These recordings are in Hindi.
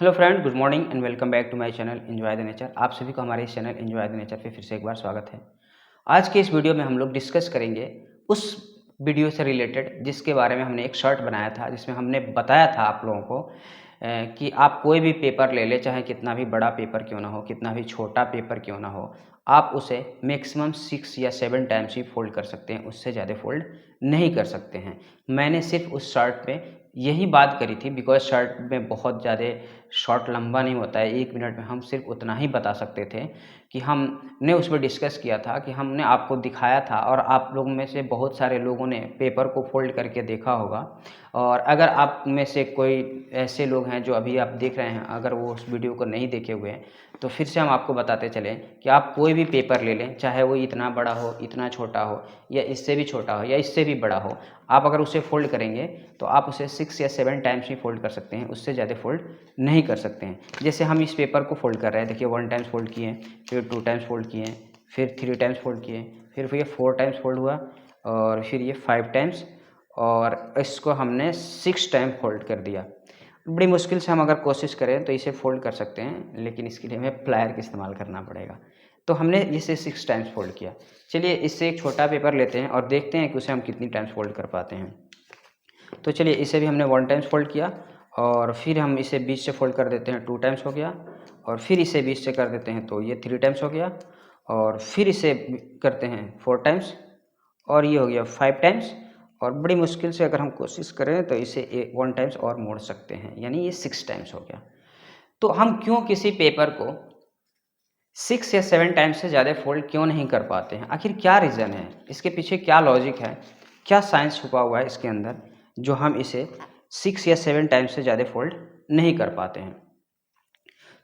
Hello friend, good morning and welcome back to my channel enjoy the nature. आप सभी को हमारे इस चैनल एंजॉय द नेचर पे फिर से एक बार स्वागत है। आज के इस वीडियो में हम लोग डिस्कस करेंगे उस वीडियो से रिलेटेड जिसके बारे में हमने एक शॉर्ट बनाया था, जिसमें हमने बताया था आप लोगों को कि आप कोई भी पेपर ले लें, चाहे कितना भी बड़ा पेपर क्यों ना हो, कितना भी छोटा पेपर क्यों ना हो, आप उसे मैक्सिमम 6 या 7 टाइम्स ही फोल्ड कर सकते हैं, उससे ज़्यादा फोल्ड नहीं कर सकते हैं। मैंने सिर्फ उस शॉर्ट में यही बात करी थी बिकॉज शॉर्ट में बहुत ज़्यादा शॉर्ट लंबा नहीं होता है, 1 मिनट में हम सिर्फ उतना ही बता सकते थे कि हमने उसमें डिस्कस किया था कि हमने आपको दिखाया था और आप लोगों में से बहुत सारे लोगों ने पेपर को फोल्ड करके देखा होगा। और अगर आप में से कोई ऐसे लोग हैं जो अभी आप देख रहे हैं, अगर वो उस वीडियो को नहीं देखे हुए हैं, तो फिर से हम आपको बताते चलें कि आप कोई भी पेपर ले लें, चाहे वो इतना बड़ा हो, इतना छोटा हो, या इससे भी छोटा हो या इससे भी बड़ा हो, आप अगर उसे फोल्ड करेंगे तो आप उसे 6 या 7 टाइम्स ही फोल्ड कर सकते हैं, उससे ज़्यादा फोल्ड नहीं कर सकते हैं। जैसे हम इस पेपर को फोल्ड कर रहे हैं, देखिए 1 टाइम्स फोल्ड किए, फिर 2 टाइम्स फोल्ड किए, फिर 3 टाइम्स फोल्ड किए, फिर ये 4 टाइम्स फोल्ड हुआ, और फिर ये 5 टाइम्स, और इसको हमने 6 टाइम फोल्ड कर दिया। बड़ी मुश्किल से हम अगर कोशिश करें तो इसे फोल्ड कर सकते हैं, लेकिन इसके लिए हमें प्लायर का इस्तेमाल करना पड़ेगा। तो हमने इसे 6 टाइम्स फोल्ड किया। चलिए इससे एक छोटा पेपर लेते हैं और देखते हैं कि उसे हम कितनी टाइम्स फोल्ड कर पाते हैं। तो चलिए इसे भी हमने 1 टाइम्स फोल्ड किया, और फिर हम इसे बीच से फोल्ड कर देते हैं, 2 टाइम्स हो गया, और फिर इसे बीच से कर देते हैं तो ये 3 टाइम्स हो गया, और फिर इसे करते हैं 4 टाइम्स, और ये हो गया 5 टाइम्स। और बड़ी मुश्किल से अगर हम कोशिश करें तो इसे 1 टाइम्स और मोड़ सकते हैं, यानी ये 6 टाइम्स हो गया। तो हम क्यों किसी पेपर को 6 या 7 टाइम्स से ज़्यादा फोल्ड क्यों नहीं कर पाते हैं? आखिर क्या रीज़न है? इसके पीछे क्या लॉजिक है? क्या साइंस छुपा हुआ है इसके अंदर, जो हम इसे 6 या 7 टाइम्स से ज़्यादा फोल्ड नहीं कर पाते हैं?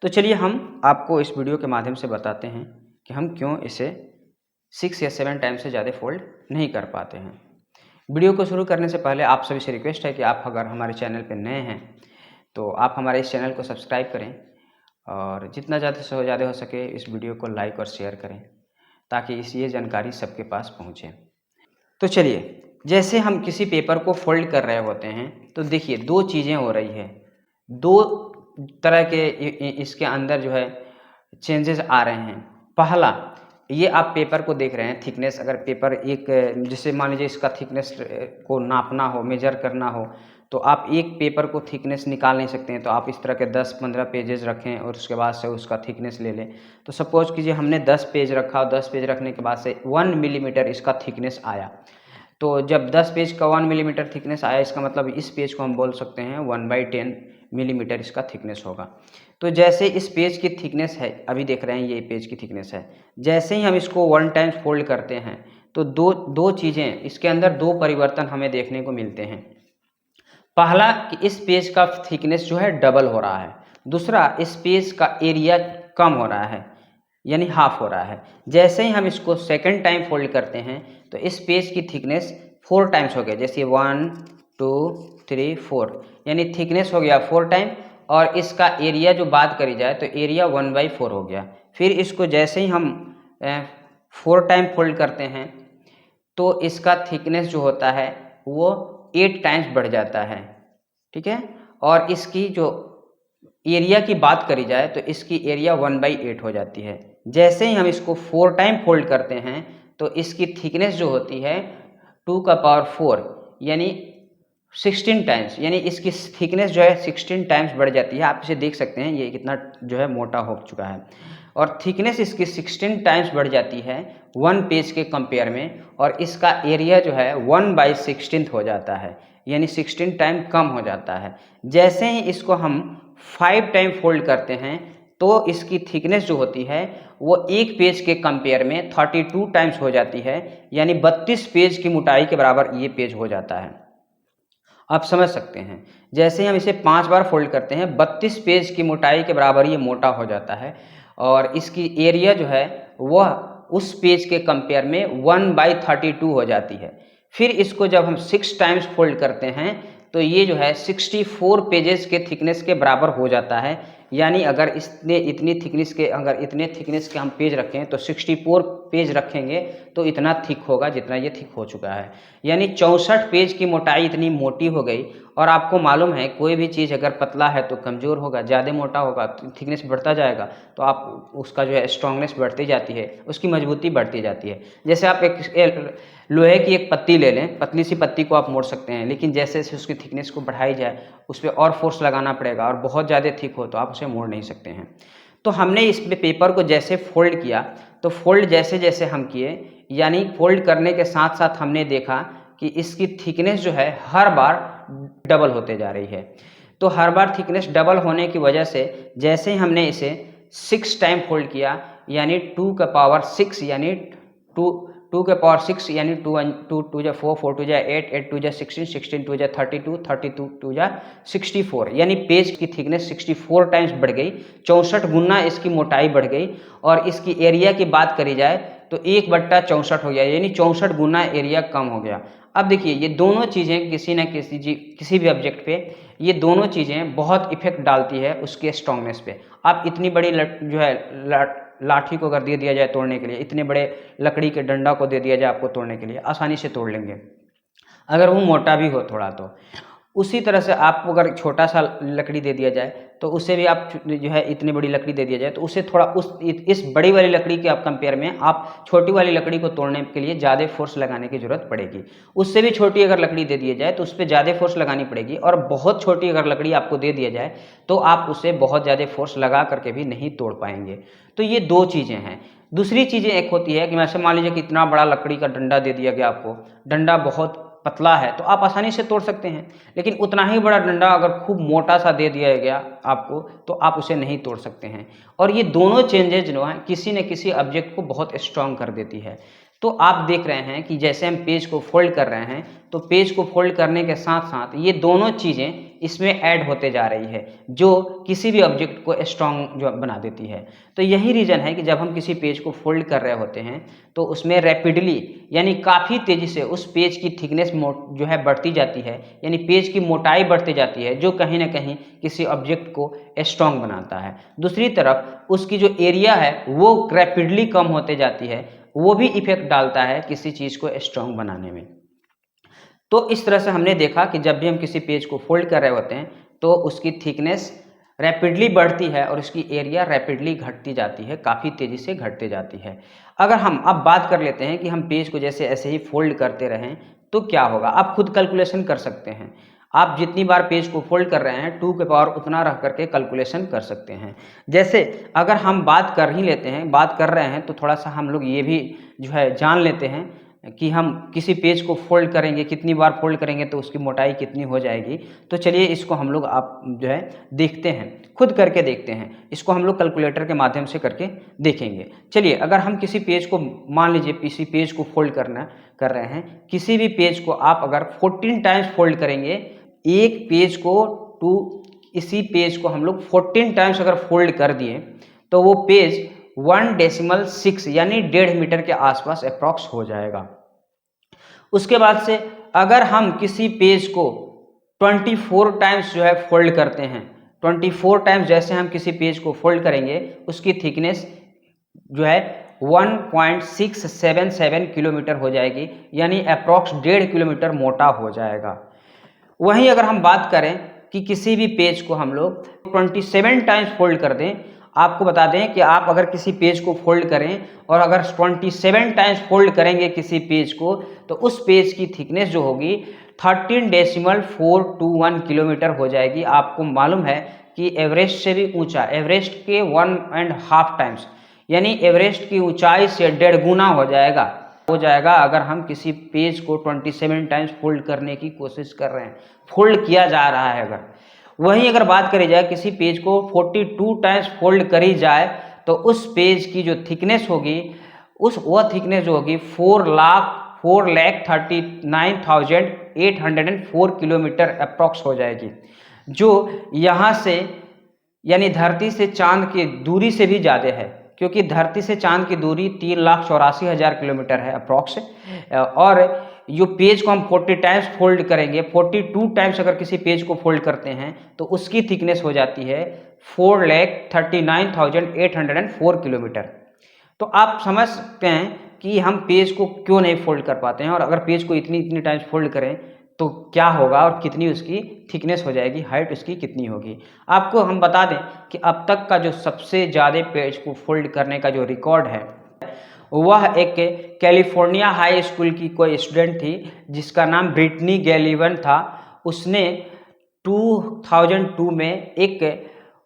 तो चलिए हम आपको इस वीडियो के माध्यम से बताते हैं कि हम क्यों इसे 6 या 7 टाइम्स से ज़्यादा फोल्ड नहीं कर पाते हैं। वीडियो को शुरू करने से पहले आप सभी से रिक्वेस्ट है कि आप अगर हमारे चैनल पर नए हैं तो आप हमारे इस चैनल को सब्सक्राइब करें, और जितना ज़्यादा से ज़्यादा हो सके इस वीडियो को लाइक और शेयर करें, ताकि ये जानकारी सबके पास पहुँचे। तो चलिए, जैसे हम किसी पेपर को फोल्ड कर रहे होते हैं तो देखिए 2 चीज़ें हो रही है, 2 तरह के इसके अंदर जो है चेंजेस आ रहे हैं। पहला, ये आप पेपर को देख रहे हैं, थिकनेस, अगर पेपर एक, जैसे मान लीजिए इसका थिकनेस को नापना हो, मेजर करना हो, तो आप एक पेपर को थिकनेस निकाल नहीं सकते हैं, तो आप इस तरह के 10-15 पेजेस रखें और उसके बाद से उसका थिकनेस ले लें। तो सपोज कीजिए हमने 10 पेज रखा, और 10 पेज रखने के बाद से 1 मिलीमीटर इसका थिकनेस आया। तो जब 10 पेज का 1 मिलीमीटर थिकनेस आया, इसका मतलब इस पेज को हम बोल सकते हैं 1/10 मिलीमीटर इसका थिकनेस होगा। तो जैसे इस पेज की थिकनेस है, अभी देख रहे हैं ये पेज की थिकनेस है, जैसे ही हम इसको 1 टाइम्स फोल्ड करते हैं तो दो चीज़ें इसके अंदर, 2 परिवर्तन हमें देखने को मिलते हैं। पहला कि इस पेज का थिकनेस जो है डबल हो रहा है, दूसरा इस पेज का एरिया कम हो रहा है, यानी हाफ हो रहा है। जैसे ही हम इसको सेकंड टाइम फोल्ड करते हैं तो इस पेज की थिकनेस 4 टाइम्स हो गया, जैसे 1 2 3 4, यानी थिकनेस हो गया 4 टाइम, और इसका एरिया जो बात करी जाए तो एरिया 1/4 हो गया। फिर इसको जैसे ही हम 4 टाइम फोल्ड करते हैं तो इसका थिकनेस जो होता है वो 8 टाइम्स बढ़ जाता है, ठीक है। और इसकी जो एरिया की बात करी जाए तो इसकी एरिया 1/8 हो जाती है। जैसे ही हम इसको 4 टाइम फोल्ड करते हैं तो इसकी थिकनेस जो होती है 2 का पावर 4, यानी 16 टाइम्स, यानी इसकी थिकनेस जो है 16 टाइम्स बढ़ जाती है। आप इसे देख सकते हैं, ये कितना जो है मोटा हो चुका है, और थिकनेस इसकी 16 टाइम्स बढ़ जाती है 1 पेज के कंपेयर में, और इसका एरिया जो है 1/16 हो जाता है, यानी 16 टाइम कम हो जाता है। जैसे ही इसको हम 5 टाइम फोल्ड करते हैं तो इसकी थिकनेस जो होती है वो एक पेज के कंपेयर में 32 टाइम्स हो जाती है, यानी 32 पेज की मोटाई के बराबर ये पेज हो जाता है। आप समझ सकते हैं, जैसे ही हम इसे 5 बार फोल्ड करते हैं 32 पेज की मोटाई के बराबर ये मोटा हो जाता है, और इसकी एरिया जो है वह उस पेज के कंपेयर में 1/32 हो जाती है। फिर इसको जब हम 6 टाइम्स फोल्ड करते हैं तो ये जो है 64 पेजेस के थिकनेस के बराबर हो जाता है, यानी अगर इतनी थिकनेस के, अगर इतने थिकनेस के हम पेज रखें तो 64 पेज रखेंगे तो इतना थिक होगा जितना ये थिक हो चुका है, यानी 64 पेज की मोटाई इतनी मोटी हो गई, और आपको मालूम है कोई भी चीज़ अगर पतला है तो कमज़ोर होगा, ज़्यादा मोटा होगा तो थिकनेस बढ़ता जाएगा, तो आप उसका जो है स्ट्रांगनेस बढ़ती जाती है, उसकी मजबूती बढ़ती जाती है। जैसे आप एक लोहे की एक पत्ती ले लें, पतली सी पत्ती को आप मोड़ सकते हैं, लेकिन जैसे जैसे उसकी थिकनेस को बढ़ाई जाए उस पर और फोर्स लगाना पड़ेगा, और बहुत ज़्यादा थिक हो तो आप उसे मोड़ नहीं सकते हैं। तो हमने इस पेपर को जैसे फोल्ड किया, तो फोल्ड जैसे जैसे हम किए, यानी फोल्ड करने के साथ साथ हमने देखा कि इसकी थिकनेस जो है हर बार डबल होते जा रही है। तो हर बार थिकनेस डबल होने की वजह से जैसे ही हमने इसे 6 टाइम फोल्ड किया, यानी 2 का पावर 6, यानी 2 के पावर 6, यानी 2 2 जा 4, 4 2 जा 8, 8 2 जा 16, 16 2 जा 32, 32 2 जा 64, यानी पेज की थिकनेस 64 टाइम्स बढ़ गई, 64 गुना इसकी मोटाई बढ़ गई। और इसकी एरिया की बात करी जाए तो 1/64 हो गया, यानी 64 गुना एरिया कम हो गया। अब देखिए ये दोनों चीज़ें किसी न किसी भी ऑब्जेक्ट पे ये दोनों चीज़ें बहुत इफेक्ट डालती है उसके स्ट्रांगनेस पे। आप इतनी बड़ी जो है लाठी को अगर दे दिया जाए तोड़ने के लिए, इतने बड़े लकड़ी के डंडा को दे दिया जाए आपको तोड़ने के लिए, आसानी से तोड़ लेंगे अगर वो मोटा भी हो थोड़ा। तो उसी तरह से आपको अगर छोटा सा लकड़ी दे दिया जाए तो उसे भी आप जो है इतनी बड़ी लकड़ी दे दिया जाए तो उसे थोड़ा इस बड़ी वाली लकड़ी के आप कंपेयर में आप छोटी वाली लकड़ी को तोड़ने के लिए ज़्यादा फोर्स लगाने की ज़रूरत पड़ेगी। उससे भी छोटी अगर लकड़ी दे दी जाए तो उस पर ज़्यादा फोर्स लगानी पड़ेगी, और बहुत छोटी अगर लकड़ी आपको दे दिया जाए तो आप उसे बहुत ज़्यादा फोर्स लगा करके भी नहीं तोड़ पाएंगे। तो ये दो चीज़ें हैं। दूसरी चीज़ें एक होती है कि वैसे मान लीजिए कि इतना बड़ा लकड़ी का डंडा दे दिया गया आपको, डंडा बहुत पतला है तो आप आसानी से तोड़ सकते हैं, लेकिन उतना ही बड़ा डंडा अगर खूब मोटा सा दे दिया गया आपको तो आप उसे नहीं तोड़ सकते हैं। और ये दोनों चेंजेज जो हैं किसी न किसी ऑब्जेक्ट को बहुत स्ट्रांग कर देती है। तो आप देख रहे हैं कि जैसे हम पेज को फोल्ड कर रहे हैं तो पेज को फोल्ड करने के साथ साथ ये दोनों चीज़ें इसमें ऐड होते जा रही है जो किसी भी ऑब्जेक्ट को स्ट्रांग जो बना देती है। तो यही रीज़न है कि जब हम किसी पेज को फोल्ड कर रहे होते हैं तो उसमें रैपिडली यानी काफ़ी तेज़ी से उस पेज की थिकनेस जो है बढ़ती जाती है, यानी पेज की मोटाई बढ़ती जाती है, जो कहीं ना कहीं किसी ऑब्जेक्ट को स्ट्रांग बनाता है। दूसरी तरफ उसकी जो एरिया है वो रैपिडली कम होते जाती है, वो भी इफेक्ट डालता है किसी चीज़ को स्ट्रांग बनाने में। तो इस तरह से हमने देखा कि जब भी हम किसी पेज को फोल्ड कर रहे होते हैं तो उसकी थिकनेस रैपिडली बढ़ती है और उसकी एरिया रैपिडली घटती जाती है, काफ़ी तेज़ी से घटती जाती है। अगर हम अब बात कर लेते हैं कि हम पेज को जैसे ऐसे ही फोल्ड करते रहें तो क्या होगा, आप खुद कैलकुलेशन कर सकते हैं। आप जितनी बार पेज को फोल्ड कर रहे हैं 2 के पावर उतना रख करके कैलकुलेशन कर सकते हैं। जैसे अगर हम बात कर ही लेते हैं, बात कर रहे हैं तो थोड़ा सा हम लोग ये भी जो है जान लेते हैं कि हम किसी पेज को फोल्ड करेंगे, कितनी बार फोल्ड करेंगे तो उसकी मोटाई कितनी हो जाएगी। तो चलिए इसको हम लोग आप जो है देखते हैं, खुद करके देखते हैं। इसको हम लोग कैलकुलेटर के माध्यम से करके देखेंगे। चलिए अगर हम किसी पेज को मान लीजिए किसी पेज को फोल्ड कर रहे हैं, किसी भी पेज को आप अगर 14 टाइम्स फोल्ड करेंगे, एक पेज को इसी पेज को हम लोग 14 टाइम्स अगर फोल्ड कर दिए तो वो पेज 1.6 यानी 1.5 मीटर के आसपास अप्रॉक्स हो जाएगा। उसके बाद से अगर हम किसी पेज को 24 टाइम्स जो है फोल्ड करते हैं, 24 टाइम्स जैसे हम किसी पेज को फोल्ड करेंगे उसकी थिकनेस जो है 1.677 किलोमीटर हो जाएगी, यानी अप्रॉक्स 1.5 किलोमीटर मोटा हो जाएगा। वहीं अगर हम बात करें कि किसी भी पेज को हम लोग 27 टाइम्स फोल्ड कर दें, आपको बता दें कि आप अगर किसी पेज को फोल्ड करें और अगर 27 टाइम्स फोल्ड करेंगे किसी पेज को तो उस पेज की थिकनेस जो होगी 13.421 किलोमीटर हो जाएगी। आपको मालूम है कि एवरेस्ट से भी ऊंचा, एवरेस्ट के 1.5 टाइम्स यानी एवरेस्ट की ऊंचाई से 1.5 गुना हो जाएगा अगर हम किसी पेज को 27 टाइम्स फोल्ड करने की कोशिश कर रहे हैं, फोल्ड किया जा रहा है अगर। वहीं अगर बात करी जाए किसी पेज को 42 टाइम्स फोल्ड करी जाए तो उस पेज की जो थिकनेस होगी वह थिकनेस जो होगी 4,39,804 किलोमीटर अप्रॉक्स हो जाएगी, जो यहाँ से यानी धरती से चांद की दूरी से भी ज़्यादा है, क्योंकि धरती से चांद की दूरी 3,84,000 किलोमीटर है अप्रॉक्स। और जो पेज को हम 40 टाइम्स फोल्ड करेंगे, 42 टाइम्स अगर किसी पेज को फोल्ड करते हैं तो उसकी थिकनेस हो जाती है 4,39,804 किलोमीटर। तो आप समझ सकते हैं कि हम पेज को क्यों नहीं फोल्ड कर पाते हैं, और अगर पेज को इतनी टाइम्स फोल्ड करें तो क्या होगा और कितनी उसकी थिकनेस हो जाएगी, हाइट उसकी कितनी होगी। आपको हम बता दें कि अब तक का जो सबसे ज़्यादा पेज को फोल्ड करने का जो रिकॉर्ड है वह एक कैलिफोर्निया हाई स्कूल की कोई स्टूडेंट थी जिसका नाम ब्रिटनी गैलिवन था। उसने 2002 में एक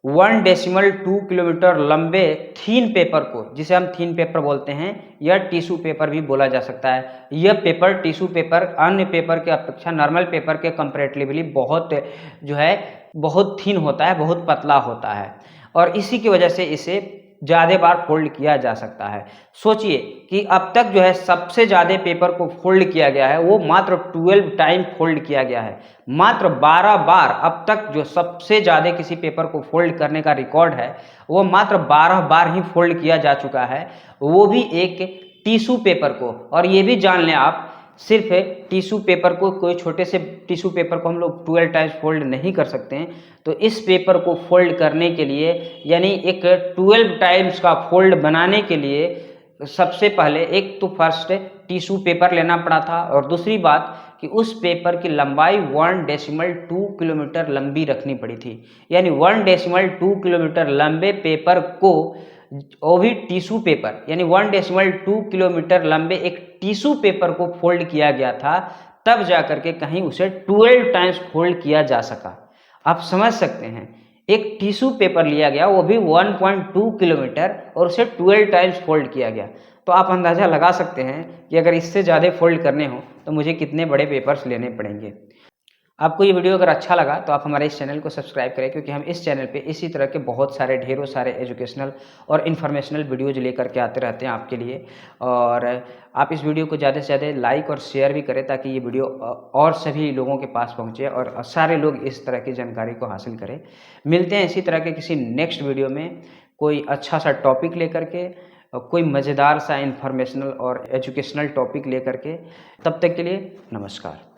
1.2 किलोमीटर लंबे थीन पेपर को, जिसे हम थीन पेपर बोलते हैं या टिश्यू पेपर भी बोला जा सकता है, यह पेपर टिश्यू पेपर अन्य पेपर के अपेक्षा नॉर्मल पेपर के कंपैरेटिवली बहुत थीन होता है, बहुत पतला होता है और इसी की वजह से इसे ज़्यादा बार फोल्ड किया जा सकता है। सोचिए कि अब तक सबसे ज़्यादा पेपर को फोल्ड किया गया है वो मात्र 12 टाइम फोल्ड किया गया है। मात्र 12 बार अब तक जो सबसे ज़्यादा किसी पेपर को फोल्ड करने का रिकॉर्ड है वो मात्र 12 बार ही फोल्ड किया जा चुका है, वो भी एक टिश्यू पेपर को। और ये भी जान लें आप, सिर्फ टिश्यू पेपर को, कोई छोटे से टिश्यू पेपर को हम लोग 12 टाइम्स फोल्ड नहीं कर सकते हैं। तो इस पेपर को फोल्ड करने के लिए, यानी एक 12 टाइम्स का फोल्ड बनाने के लिए सबसे पहले एक तो फर्स्ट टिश्यू पेपर लेना पड़ा था और दूसरी बात कि उस पेपर की लंबाई 1.2 किलोमीटर लंबी रखनी पड़ी थी। यानी 1.2 किलोमीटर लंबे पेपर को, वो भी टिश्यू पेपर, यानी 1.2 किलोमीटर लंबे एक टिश्यू पेपर को फोल्ड किया गया था, तब जाकर के कहीं उसे 12 टाइम्स फोल्ड किया जा सका। आप समझ सकते हैं, एक टिश्यू पेपर लिया गया वो भी 1.2 किलोमीटर और उसे 12 टाइम्स फोल्ड किया गया। तो आप अंदाज़ा लगा सकते हैं कि अगर इससे ज़्यादा फोल्ड करने हो तो मुझे कितने बड़े पेपर्स लेने पड़ेंगे। आपको ये वीडियो अगर अच्छा लगा तो आप हमारे इस चैनल को सब्सक्राइब करें, क्योंकि हम इस चैनल पे इसी तरह के बहुत सारे ढेरों सारे एजुकेशनल और इन्फॉर्मेशनल वीडियोज लेकर के आते रहते हैं आपके लिए। और आप इस वीडियो को ज़्यादा से ज़्यादा लाइक और शेयर भी करें ताकि ये वीडियो और सभी लोगों के पास पहुँचे और सारे लोग इस तरह की जानकारी को हासिल करें। मिलते हैं इसी तरह के किसी नेक्स्ट वीडियो में कोई अच्छा सा टॉपिक लेकर के, कोई मज़ेदार सा इन्फॉर्मेशनल और एजुकेशनल टॉपिक लेकर के। तब तक के लिए नमस्कार।